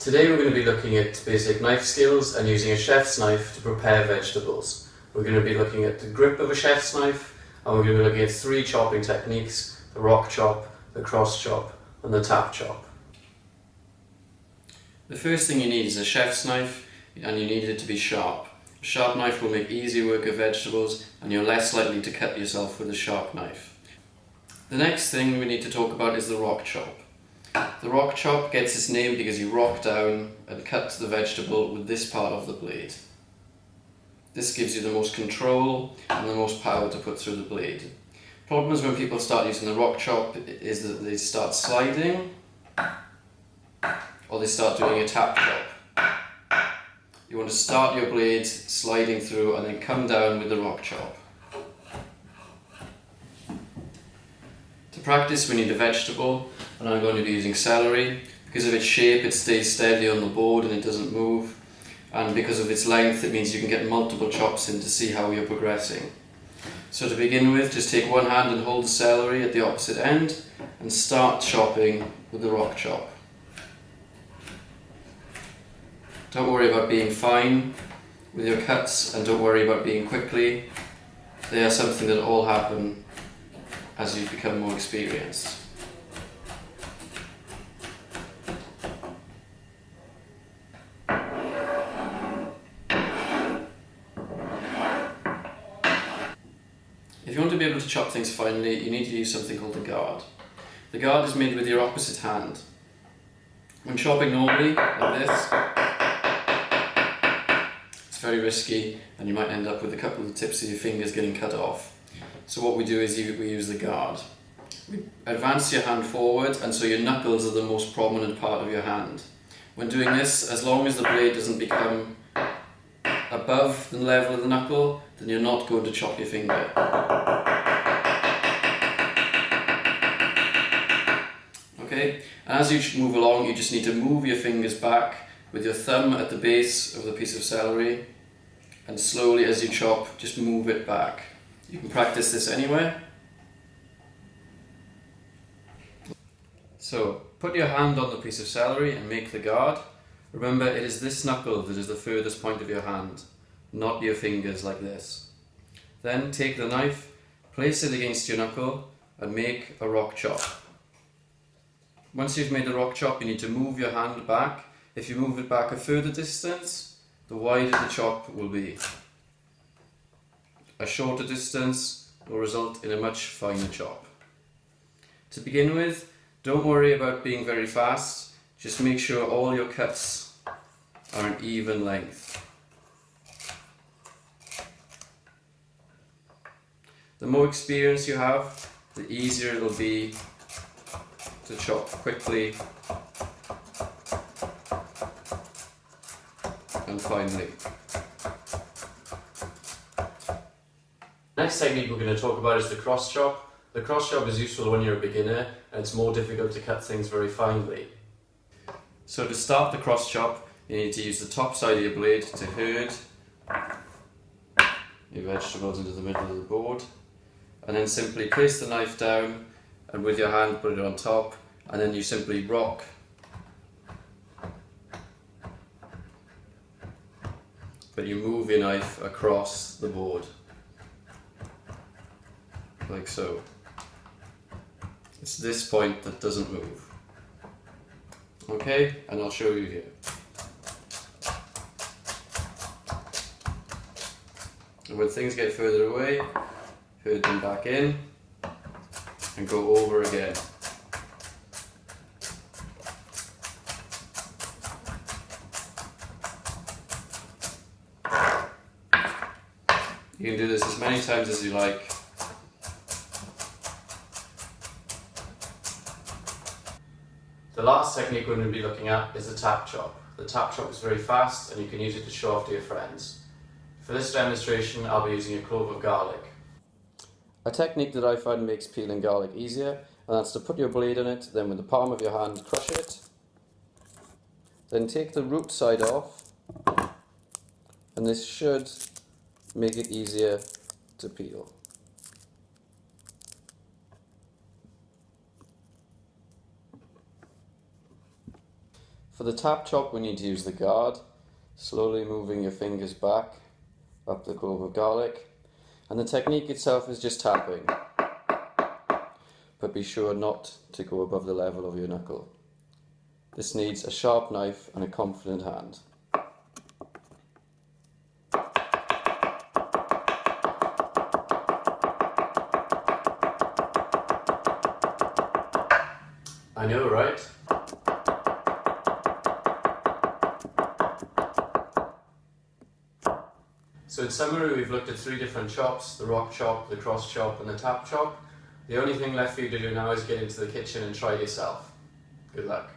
Today we're going to be looking at basic knife skills and using a chef's knife to prepare vegetables. We're going to be looking at the grip of a chef's knife, and we're going to be looking at 3 chopping techniques: the rock chop, the cross chop and the tap chop. The first thing you need is a chef's knife, and you need it to be sharp. A sharp knife will make easy work of vegetables and you're less likely to cut yourself with a sharp knife. The next thing we need to talk about is the rock chop. The rock chop gets its name because you rock down and cut the vegetable with this part of the blade. This gives you the most control and the most power to put through the blade. Problem is when people start using the rock chop is that they start sliding or they start doing a tap chop. You want to start your blade sliding through and then come down with the rock chop. To practice we need a vegetable, and I'm going to be using celery. Because of its shape it stays steady on the board and it doesn't move, and because of its length it means you can get multiple chops in to see how you're progressing. So to begin with, just take one hand and hold the celery at the opposite end and start chopping with the rock chop. Don't worry about being fine with your cuts and don't worry about being quickly. They are something that all happen as you become more experienced. If you want to be able to chop things finely, you need to use something called the guard. The guard is made with your opposite hand. When chopping normally, like this, it's very risky and you might end up with a couple of the tips of your fingers getting cut off. So what we do is we use the guard. We advance your hand forward, and so your knuckles are the most prominent part of your hand. When doing this, as long as the blade doesn't become above the level of the knuckle, then you're not going to chop your finger. Okay, and as you move along, you just need to move your fingers back with your thumb at the base of the piece of celery, and slowly as you chop, just move it back. You can practice this anywhere. So, put your hand on the piece of celery and make the guard. Remember, it is this knuckle that is the furthest point of your hand, not your fingers like this. Then take the knife, place it against your knuckle and make a rock chop. Once you've made the rock chop, you need to move your hand back. If you move it back a further distance, the wider the chop will be. A shorter distance will result in a much finer chop. To begin with, don't worry about being very fast, just make sure all your cuts are an even length. The more experience you have, the easier it will be to chop quickly and finely. Next technique we're going to talk about is the cross chop. The cross chop is useful when you're a beginner and it's more difficult to cut things very finely. So to start the cross chop, you need to use the top side of your blade to herd your vegetables into the middle of the board, and then simply place the knife down and with your hand put it on top, and then you simply rock but you move your knife across the board like so. It's this point that doesn't move. Okay, and I'll show you here. And when things get further away, herd them back in and go over again. You can do this as many times as you like. The last technique we're going to be looking at is the tap chop. The tap chop is very fast and you can use it to show off to your friends. For this demonstration I'll be using a clove of garlic. A technique that I find makes peeling garlic easier, and that's to put your blade in it, then with the palm of your hand crush it, then take the root side off, and this should make it easier to peel. For For the tap chop, we need to use the guard, slowly moving your fingers back up the clove of garlic. And the technique itself is just tapping, but be sure not to go above the level of your knuckle. This needs a sharp knife and a confident hand. I know, right? So in summary, we've looked at 3 different chops: the rock chop, the cross chop and the tap chop. The only thing left for you to do now is get into the kitchen and try it yourself. Good luck.